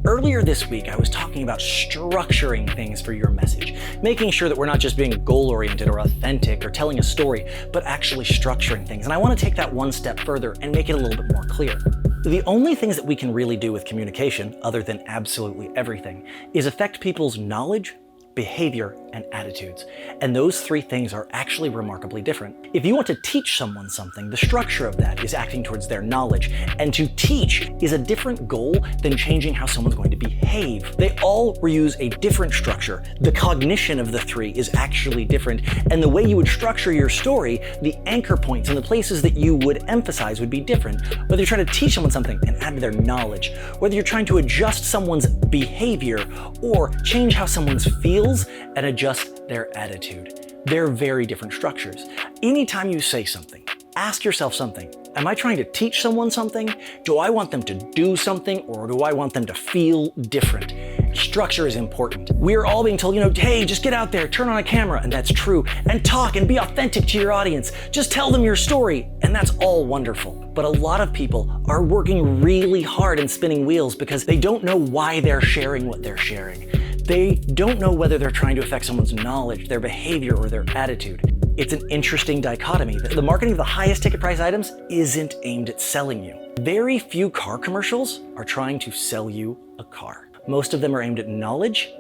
Earlier this week, I was talking about structuring things for your message, making sure that we're not just being goal-oriented or authentic or telling a story, but actually structuring things. And I want to take that one step further and make it a little bit more clear. The only things that we can really do with communication, other than absolutely everything, is affect people's knowledge, behavior, and attitudes. And those three things are actually remarkably different. If you want to teach someone something, the structure of that is acting towards their knowledge. And to teach is a different goal than changing how someone's going to behave. They all reuse a different structure. The cognition of the three is actually different. And the way you would structure your story, the anchor points and the places that you would emphasize would be different. Whether you're trying to teach someone something and add to their knowledge, whether you're trying to adjust someone's behavior or change how someone feels and adjust their attitude. They're very different structures. Anytime you say something, ask yourself something. Am I trying to teach someone something? Do I want them to do something, or do I want them to feel different? Structure is important. We're all being told, hey, just get out there, turn on a camera, and that's true, and talk and be authentic to your audience. Just tell them your story, and that's all wonderful. But a lot of people are working really hard and spinning wheels because they don't know why they're sharing what they're sharing. They don't know whether they're trying to affect someone's knowledge, their behavior, or their attitude. It's an interesting dichotomy. The marketing of the highest ticket price items isn't aimed at selling you. Very few car commercials are trying to sell you a car. Most of them are aimed at knowledge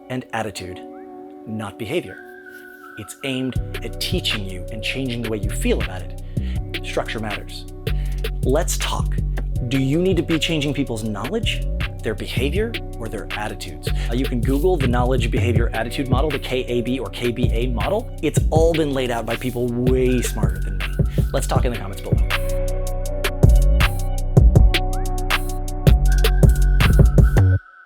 and attitude, not behavior. It's aimed at teaching you and changing the way you feel about it. Structure matters. Let's talk. Do you need to be changing people's knowledge, their behavior, or their attitudes? You can Google the knowledge, behavior, attitude model, the KAB or KBA model. It's all been laid out by people way smarter than me. Let's talk in the comments below.